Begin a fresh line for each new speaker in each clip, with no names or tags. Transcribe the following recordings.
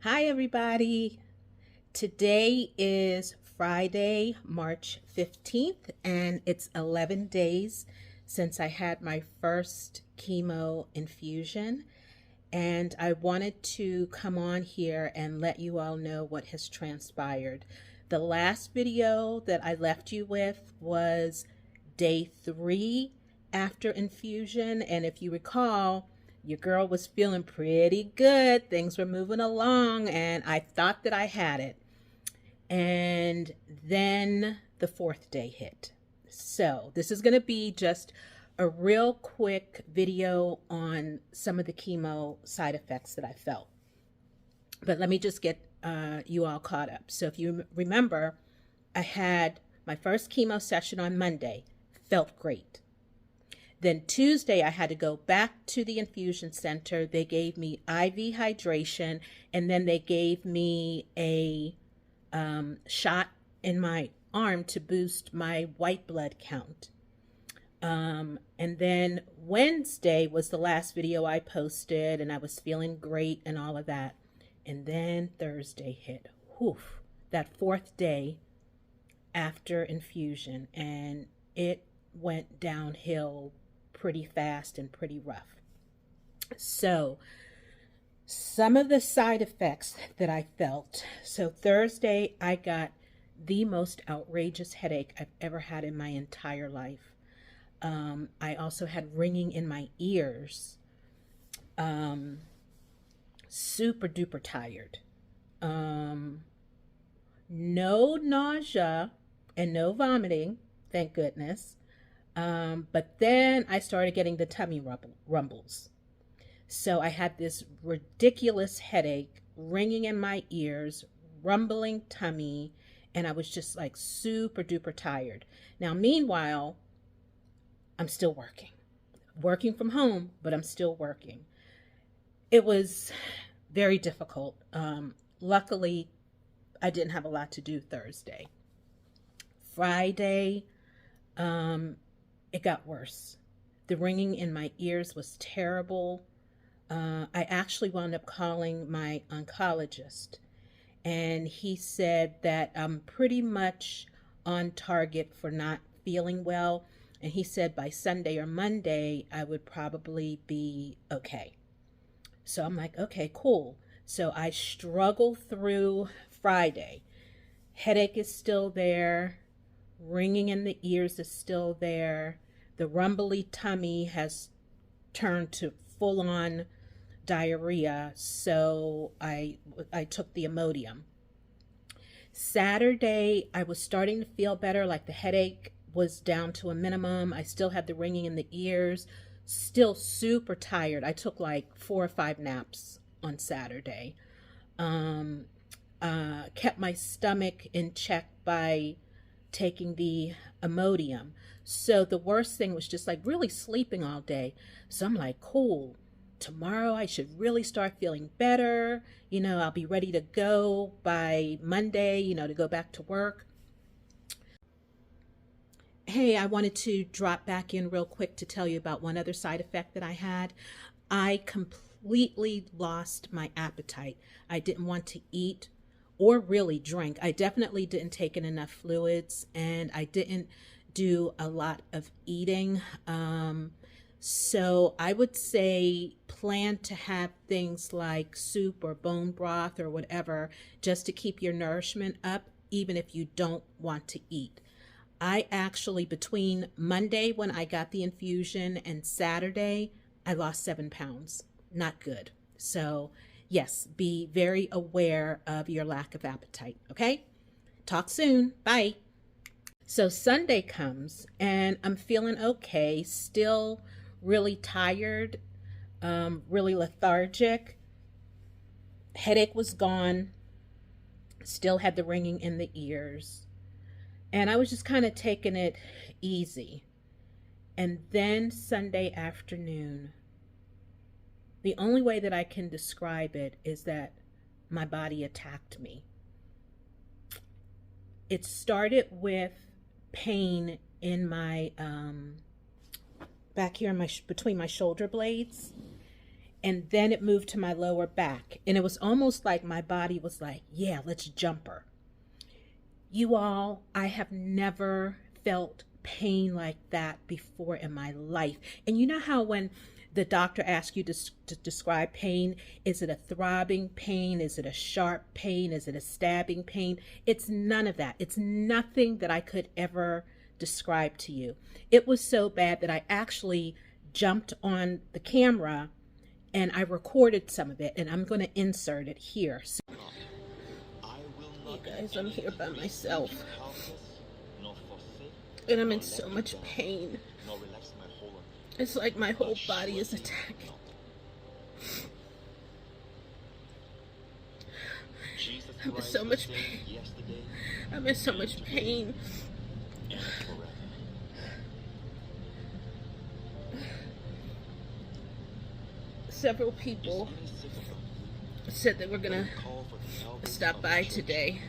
Hi, everybody. Today is Friday, March 15th, and it's 11 days since I had my first chemo infusion. And I wanted to come on here and let you all know what has transpired. The last video that I left you with was day 3 after infusion. And if you recall, your girl was feeling pretty good. Things were moving along, and I thought that I had it. And then the 4th day hit. So this is going to be just a real quick video on some of the chemo side effects that I felt. But let me just get you all caught up. So if you remember, I had my first chemo session on Monday. Felt great. Then Tuesday, I had to go back to the infusion center. They gave me IV hydration, and then they gave me a shot in my arm to boost my white blood count. And then Wednesday was the last video I posted, and I was feeling great and all of that. And then Thursday hit. Whew, that 4th day after infusion, and it went downhill pretty fast and pretty rough. So some of the side effects that I felt. So Thursday, I got the most outrageous headache I've ever had in my entire life. I also had ringing in my ears. Super duper tired. No nausea and no vomiting, thank goodness. But then I started getting the tummy rumbles. So I had this ridiculous headache, ringing in my ears, rumbling tummy, and I was just like super duper tired. Now, meanwhile, I'm still working from home, but I'm still working. It was very difficult. Luckily, I didn't have a lot to do Thursday. Friday, it got worse. The ringing in my ears was terrible. I actually wound up calling my oncologist, and he said that I'm pretty much on target for not feeling well. And he said by Sunday or Monday, I would probably be okay. So I'm like, okay, cool. So I struggle through Friday. Headache is still there. Ringing in the ears is still there. The rumbly tummy has turned to full-on diarrhea, so I took the Imodium. Saturday, I was starting to feel better, like the headache was down to a minimum. I still had the ringing in the ears, still super tired. I took like 4 or 5 naps on Saturday. Kept my stomach in check by taking the Imodium. So the worst thing was just like really sleeping all day. So I'm like, cool. Tomorrow I should really start feeling better. I'll be ready to go by Monday, to go back to work. Hey, I wanted to drop back in real quick to tell you about one other side effect that I had. I completely lost my appetite. I didn't want to eat or really drink. I definitely didn't take in enough fluids, and I didn't do a lot of eating. So I would say plan to have things like soup or bone broth or whatever, just to keep your nourishment up, even if you don't want to eat. I actually, between Monday when I got the infusion and Saturday, I lost 7 pounds. Not good. So yes, be very aware of your lack of appetite, okay? Talk soon. Bye. So Sunday comes, and I'm feeling okay, still really tired, really lethargic. Headache was gone, still had the ringing in the ears. And I was just kind of taking it easy. And then Sunday afternoon, the only way that I can describe it is that my body attacked me. It started with pain in my back here in between my shoulder blades, and then it moved to my lower back. And it was almost like my body was like, yeah, let's jump her. You all, I have never felt pain like that before in my life. And you know how when the doctor asks you to describe pain, is it a throbbing pain? Is it a sharp pain? Is it a stabbing pain? It's none of that. It's nothing that I could ever describe to you. It was so bad that I actually jumped on the camera and I recorded some of it, and I'm going to insert it here. So, hey guys, I'm here by myself, and I'm in so much pain. It's like my whole body is attacking. I'm in so much pain. I'm in so much pain. Several people said they were gonna stop by today,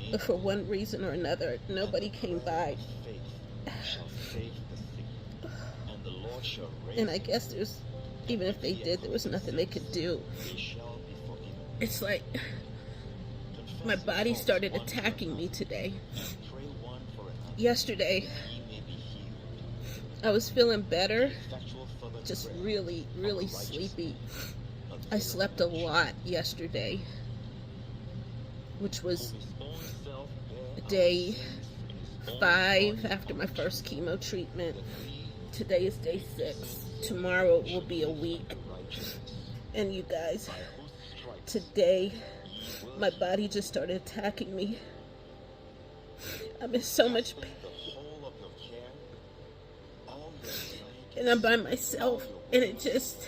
but for one reason or another, nobody came by. And I guess even if they did, there was nothing they could do. It's like my body started attacking me today. Yesterday, I was feeling better, just really, really sleepy. I slept a lot yesterday, which was day 5 after my first chemo treatment. Today is day 6. Tomorrow will be a week. And you guys, today, my body just started attacking me. I'm in so much pain. And I'm by myself, and it's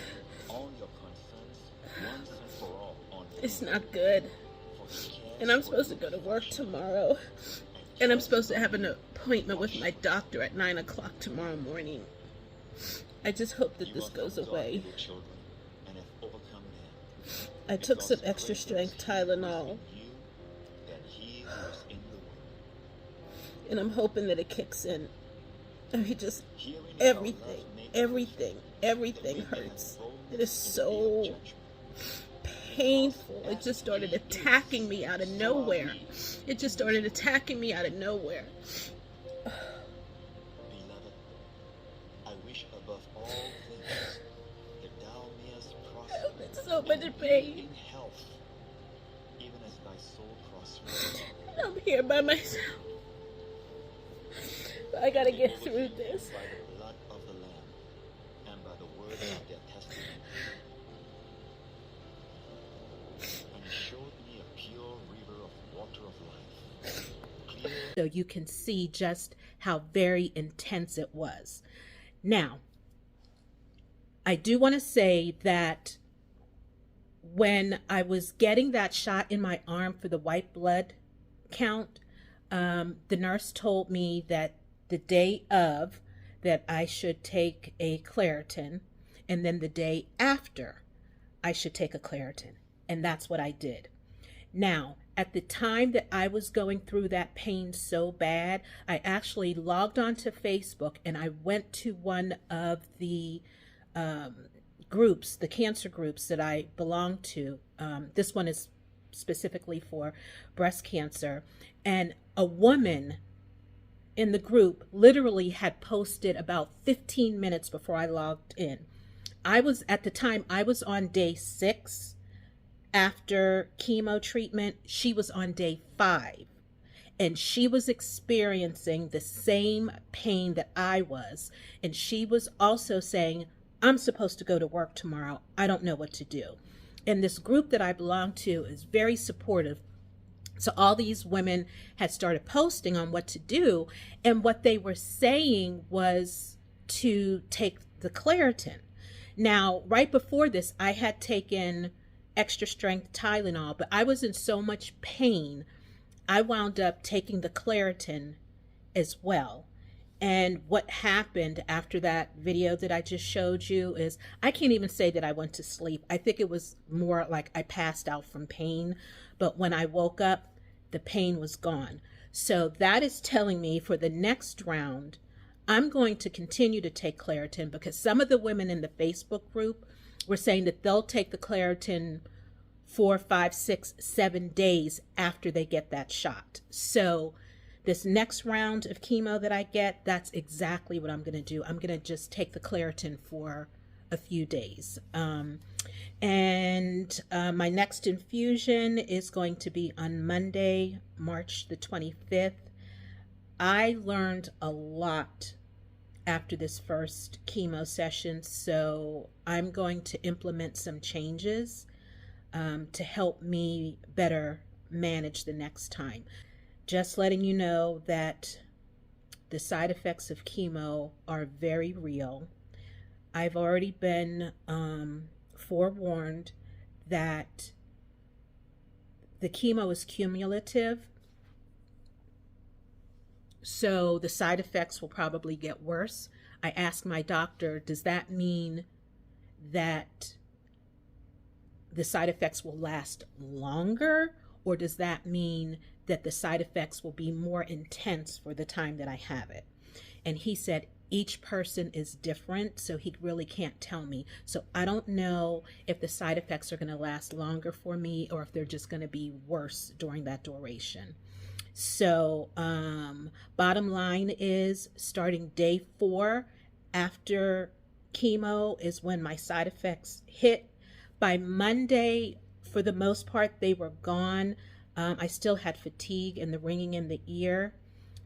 not good. And I'm supposed to go to work tomorrow, and I'm supposed to have an appointment with my doctor at 9 o'clock tomorrow morning. I just hope that this goes away. I took some extra strength Tylenol, and I'm hoping that it kicks in. I mean, just everything hurts. It is so painful. It just started attacking me out of nowhere. It just started attacking me out of nowhere. I'm in so much pain. I'm here by myself. I gotta get through this. So you can see just how very intense it was. Now, I do want to say that when I was getting that shot in my arm for the white blood count, the nurse told me that the day of that I should take a Claritin, and then the day after I should take a Claritin. And that's what I did. Now, at the time that I was going through that pain so bad, I actually logged onto Facebook and I went to one of the groups, the cancer groups that I belong to. This one is specifically for breast cancer. And a woman in the group literally had posted about 15 minutes before I logged in. At the time, I was on day 6 after chemo treatment. She was on day 5, and she was experiencing the same pain that I was. And she was also saying, I'm supposed to go to work tomorrow. I don't know what to do. And this group that I belong to is very supportive. So all these women had started posting on what to do, and what they were saying was to take the Claritin. Now, right before this, I had taken extra strength Tylenol, but I was in so much pain, I wound up taking the Claritin as well. And what happened after that video that I just showed you is, I can't even say that I went to sleep. I think it was more like I passed out from pain, but when I woke up, the pain was gone. So that is telling me for the next round, I'm going to continue to take Claritin because some of the women in the Facebook group were saying that they'll take the Claritin 4, 5, 6, 7 days after they get that shot. So this next round of chemo that I get, that's exactly what I'm going to do. I'm going to just take the Claritin for a few days. My next infusion is going to be on Monday, March the 25th. I learned a lot after this first chemo session, so I'm going to implement some changes to help me better manage the next time. Just letting you know that the side effects of chemo are very real. I've already been forewarned that the chemo is cumulative, so the side effects will probably get worse. I asked my doctor, does that mean that the side effects will last longer, or does that mean that the side effects will be more intense for the time that I have it? And he said each person is different, so he really can't tell me. So I don't know if the side effects are going to last longer for me or if they're just going to be worse during that duration. So bottom line is, starting day 4 after chemo is when my side effects hit. By Monday, for the most part, they were gone. I still had fatigue and the ringing in the ear.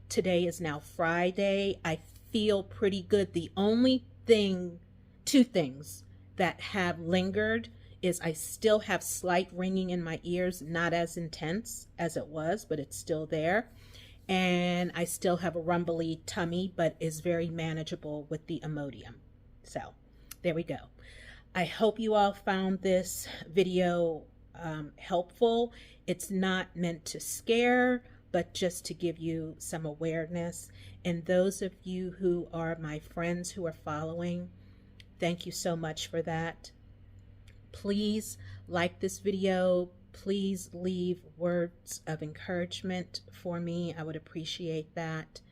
Today is now Friday. I feel pretty good. The only thing, 2 things that have lingered is I still have slight ringing in my ears, not as intense as it was, but it's still there. And I still have a rumbly tummy, but is very manageable with the Imodium. So there we go. I hope you all found this video helpful. It's not meant to scare, but just to give you some awareness. And those of you who are my friends who are following, thank you so much for that. Please like this video. Please leave words of encouragement for me. I would appreciate that.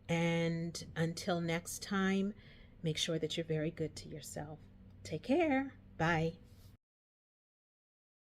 And until next time, make sure that you're very good to yourself. Take care. Bye.